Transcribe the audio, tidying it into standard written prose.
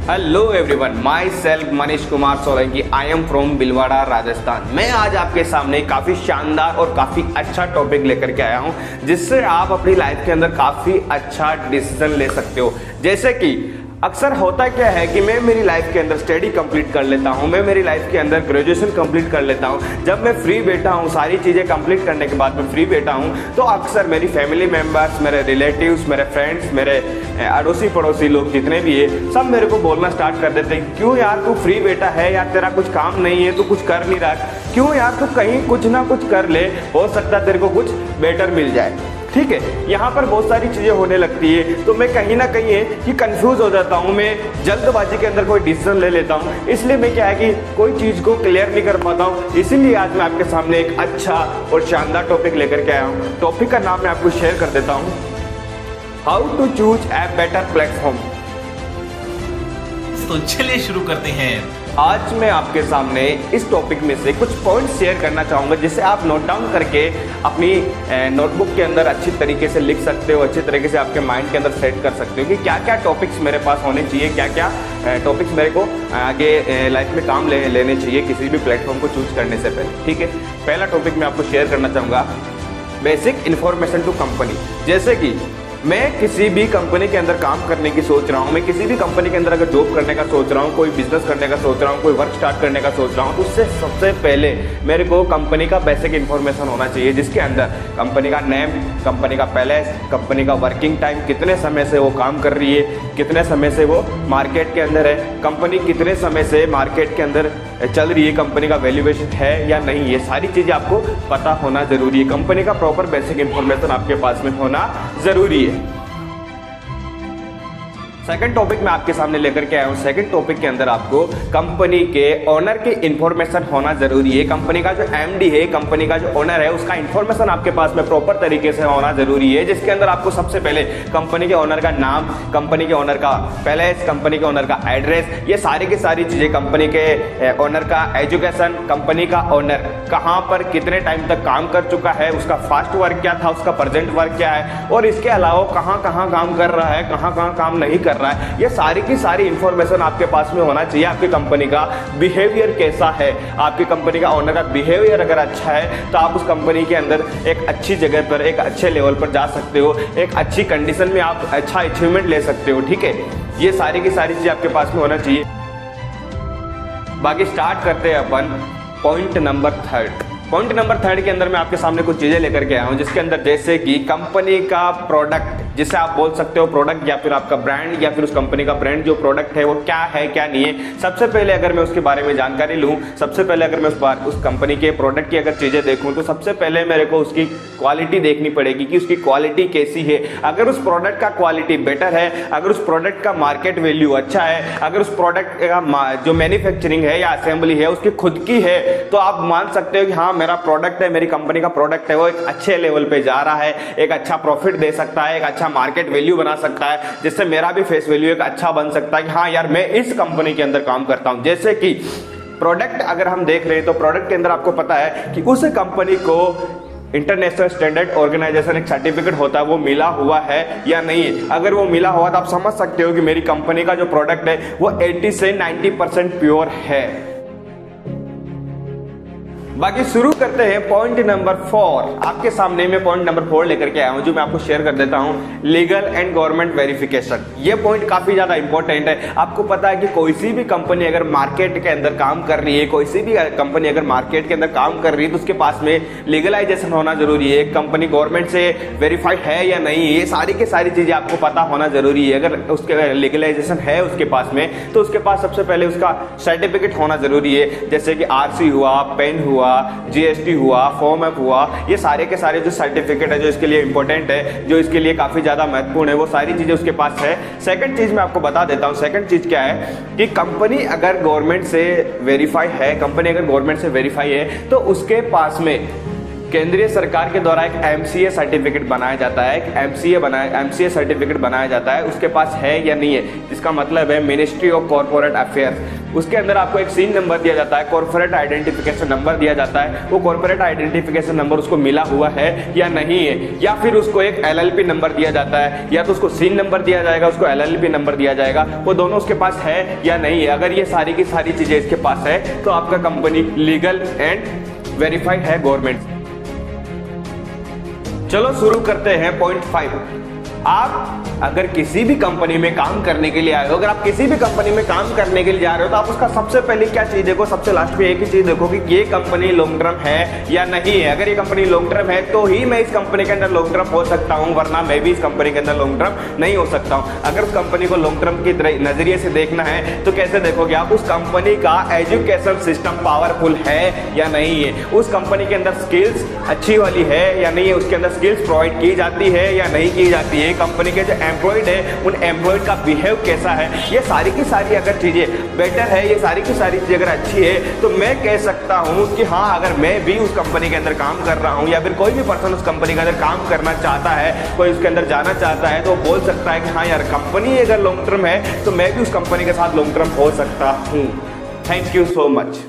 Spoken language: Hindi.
Hello everyone, my self Manish Kumar Solanki. I am from Bhilwara, Rajasthan. मैं आज आपके सामने काफ़ी शानदार और काफ़ी अच्छा टॉपिक लेकर के आया हूं, जिससे आप अपनी लाइफ के अंदर काफ़ी अच्छा डिसीजन ले सकते हो। जैसे कि अक्सर होता क्या है कि मैं मेरी लाइफ के अंदर स्टडी कंप्लीट कर लेता हूं, मैं मेरी लाइफ के अंदर ग्रेजुएशन कंप्लीट कर लेता हूं। जब मैं फ्री बैठा हूं, सारी चीज़ें कंप्लीट करने के बाद मैं फ्री बैठा हूं, तो अक्सर मेरी फैमिली मेम्बर्स, मेरे रिलेटिव्स, मेरे फ्रेंड्स, मेरे अड़ोसी पड़ोसी लोग जितने भी है, सब मेरे को बोलना स्टार्ट कर देते हैं, क्यों यार तू फ्री बैठा है, यार तेरा कुछ काम नहीं है, तू कुछ कर नहीं रहा, क्यों यार तू कहीं कुछ ना कुछ कर ले, हो सकता है तेरे को कुछ बेटर मिल जाए। ठीक है, यहाँ पर बहुत सारी चीज़ें होने लगती है, तो मैं कहीं ना कहीं है कि कंफ्यूज हो जाता हूँ, मैं जल्दबाजी के अंदर कोई डिसीजन ले लेता हूँ, इसलिए मैं क्या है कि कोई चीज़ को क्लियर नहीं कर पाता हूँ। इसीलिए आज मैं आपके सामने एक अच्छा और शानदार टॉपिक लेकर के आया हूँ। टॉपिक का नाम मैं आपको शेयर कर देता हूँ, how to choose a better platform. तो चलिए शुरू करते हैं। आज मैं आपके सामने इस टॉपिक में से कुछ पॉइंट शेयर करना चाहूँगा, जिसे आप नोट डाउन करके अपनी नोटबुक के अंदर अच्छी तरीके से लिख सकते हो, अच्छी तरीके से आपके माइंड के अंदर सेट कर सकते हो कि क्या क्या टॉपिक्स मेरे पास होने चाहिए, क्या क्या टॉपिक्स मेरे को आगे लाइफ में काम लेने चाहिए किसी भी प्लेटफॉर्म को चूज करने से पहले। ठीक है, पहला टॉपिक मैं आपको शेयर करना चाहूँगा, बेसिक इन्फॉर्मेशन टू कंपनी। जैसे कि मैं किसी भी कंपनी के अंदर काम करने की सोच रहा हूँ, मैं किसी भी कंपनी के अंदर अगर जॉब करने का सोच रहा हूँ, कोई बिजनेस करने का सोच रहा हूँ, कोई वर्क स्टार्ट करने का सोच रहा हूँ, तो उससे सबसे पहले मेरे को कंपनी का बेसिक इन्फॉर्मेशन होना चाहिए, जिसके अंदर कंपनी का नेम, कंपनी का पैलेस, कंपनी का वर्किंग टाइम, कितने समय से वो काम कर रही है, कितने समय से वो मार्केट के अंदर है, कंपनी कितने समय से मार्केट के अंदर चल रही है, कंपनी का वैल्यूएशन है या नहीं, ये सारी चीज़ें आपको पता होना जरूरी है। कंपनी का प्रॉपर बेसिक इन्फॉर्मेशन आपके पास में होना जरूरी है। सेकंड टॉपिक मैं आपके सामने लेकर के आया हूँ। सेकंड टॉपिक के अंदर आपको कंपनी के ओनर की इंफॉर्मेशन होना जरूरी है। कंपनी का जो एमडी है, कंपनी का जो ओनर है, उसका इंफॉर्मेशन आपके पास में प्रॉपर तरीके से होना जरूरी है, जिसके अंदर आपको सबसे पहले कंपनी के ओनर का नाम, कंपनी के ओनर का पैलेस, कंपनी के ओनर का एड्रेस, ये सारी की सारी चीजें, कंपनी के ओनर का एजुकेशन, कंपनी का ओनर कहाँ पर कितने टाइम तक काम कर चुका है, उसका फास्ट वर्क क्या था, उसका प्रेजेंट वर्क क्या है, और इसके अलावा कहाँ कहाँ काम कर रहा है, कहाँ कहाँ काम नहीं कर रहा है, ये सारी की सारी इंफॉर्मेशन आपके पास में होना चाहिए। आपकी कंपनी का बिहेवियर कैसा है, आपकी कंपनी का ओनर का बिहेवियर अगर अच्छा है, तो आप उस कंपनी के अंदर एक अच्छी जगह पर, एक अच्छे लेवल पर जा सकते हो, एक अच्छी कंडीशन में आप अच्छा अचीवमेंट ले सकते हो। ठीक है, ये सारी की सारी चीजें आपके पास में होना चाहिए। बाकी स्टार्ट करते हैं अपन point number third. Point number third के अंदर मैं आपके सामने कुछ चीजें लेकर के आया हूं, जिसके अंदर जैसे कि कंपनी का प्रोडक्ट, जिसे आप बोल सकते हो प्रोडक्ट या फिर आपका ब्रांड, या फिर उस कंपनी का ब्रांड जो प्रोडक्ट है वो क्या है क्या नहीं है। सबसे पहले अगर मैं उसके बारे में जानकारी लूं, सबसे पहले अगर मैं उस कंपनी के प्रोडक्ट की अगर चीजें देखूं, तो सबसे पहले मेरे को उसकी क्वालिटी देखनी पड़ेगी कि उसकी क्वालिटी कैसी है। अगर उस प्रोडक्ट का क्वालिटी बेटर है, अगर उस प्रोडक्ट का मार्केट वैल्यू अच्छा है, अगर उस प्रोडक्ट का जो मैन्युफैक्चरिंग है या असेंबली है उसकी खुद की है, तो आप मान सकते हो कि हाँ, मेरा प्रोडक्ट है, मेरी कंपनी का प्रोडक्ट है, वो एक अच्छे लेवल पे जा रहा है, एक अच्छा प्रॉफिट दे सकता है, एक अच्छा मार्केट वैल्यू बना सकता है, जिससे मेरा भी फेस वैल्यू एक अच्छा बन सकता है कि हाँ यार, मैं इस कंपनी के अंदर काम करता हूं। जैसे कि प्रोडक्ट अगर हम देख रहे हैं, तो प्रोडक्ट के अंदर आपको पता है कि उस कंपनी को इंटरनेशनल स्टैंडर्ड ऑर्गेनाइजेशन एक सर्टिफिकेट होता है, वो मिला हुआ है या नहीं है। अगर वो मिला हुआ तो आप समझ सकते हो कि मेरी कंपनी का जो प्रोडक्ट है वो 80 से 90% प्योर है। बाकी शुरू करते हैं पॉइंट नंबर 4। आपके सामने मैं पॉइंट नंबर 4 लेकर के आया हूं, जो मैं आपको शेयर कर देता हूं, लीगल एंड गवर्नमेंट वेरिफिकेशन। ये पॉइंट काफी ज्यादा इंपॉर्टेंट है। आपको पता है कि कोई सी भी कंपनी अगर मार्केट के अंदर काम कर रही है, कोई सी भी कंपनी अगर मार्केट के अंदर काम कर रही है, तो उसके पास में लीगलाइजेशन होना जरूरी है। एक कंपनी गवर्नमेंट से वेरीफाइड है या नहीं, ये सारी की सारी चीजें आपको पता होना जरूरी है। अगर उसके लीगलाइजेशन है उसके पास में, तो उसके पास सबसे पहले उसका सर्टिफिकेट होना जरूरी है, जैसे कि आरसी हुआ, पेन हुआ, जीएसटी हुआ, फॉर्म एफ हुआ, ये सारे के सारे जो सर्टिफिकेट है, जो इसके लिए इंपॉर्टेंट है, जो इसके लिए काफी ज्यादा महत्वपूर्ण है, वो सारी चीजें उसके पास है। सेकंड चीज मैं आपको बता देता हूं, सेकंड चीज क्या है कि कंपनी अगर गवर्नमेंट से वेरीफाई है, कंपनी अगर गवर्नमेंट से वेरीफाई है, तो उसके पास में केंद्रीय सरकार के द्वारा एक एमसीए सर्टिफिकेट बनाया जाता है, एक एमसीए सर्टिफिकेट बनाया जाता है, उसके पास है या नहीं है, जिसका मतलब है मिनिस्ट्री ऑफ कॉर्पोरेट अफेयर्स। उसके अंदर आपको एक सीन नंबर दिया जाता है, कॉर्पोरेट आइडेंटिफिकेशन नंबर दिया जाता है। वो कॉर्पोरेट आइडेंटिफिकेशन नंबर उसको मिला हुआ है या नहीं है, या फिर उसको एक एलएलपी नंबर दिया जाता है, या तो उसको सीन नंबर दिया जाएगा, उसको एलएलपी नंबर दिया जाएगा। वो दोनों उसके पास है या नहीं है। अगर ये सारी की सारी चीजें इसके पास है तो आपका कंपनी लीगल एंड वेरीफाइड है गवर्नमेंट। चलो शुरू करते हैं पॉइंट 5। आप अगर किसी भी कंपनी में काम करने के लिए आए हो, अगर आप किसी भी कंपनी में काम करने के लिए जा रहे हो, तो आप उसका सबसे पहले क्या चीज देखो, सबसे लास्ट में एक ही चीज देखो कि ये कंपनी लॉन्ग टर्म है या नहीं है। अगर ये कंपनी लॉन्ग टर्म है तो ही मैं इस कंपनी के अंदर लॉन्ग टर्म हो सकता हूं, वरना मैं भी इस कंपनी के अंदर लॉन्ग टर्म नहीं हो सकता हूं। अगर उस कंपनी को लॉन्ग टर्म की नजरिए से देखना है तो कैसे देखोगे आप, उस कंपनी का एजुकेशन सिस्टम पावरफुल है या नहीं है, उस कंपनी के अंदर स्किल्स अच्छी वाली है या नहीं है, उसके अंदर स्किल्स प्रोवाइड की जाती है या नहीं की जाती है, कंपनी के जो एम्प्लॉयड है उन एम्प्लॉयड का बिहेव कैसा है, ये सारी की सारी अगर चीजें बेटर है, ये सारी की सारी चीजें अगर अच्छी है, तो मैं कह सकता हूं कि हाँ, अगर मैं भी उस कंपनी के अंदर काम कर रहा हूं या फिर कोई भी पर्सन उस कंपनी के अंदर काम करना चाहता है, कोई उसके अंदर जाना चाहता है, तो वो बोल सकता है कि हाँ यार, कंपनी अगर लॉन्ग टर्म है तो मैं भी उस कंपनी के साथ लॉन्ग टर्म हो सकता हूं। Thank you so much.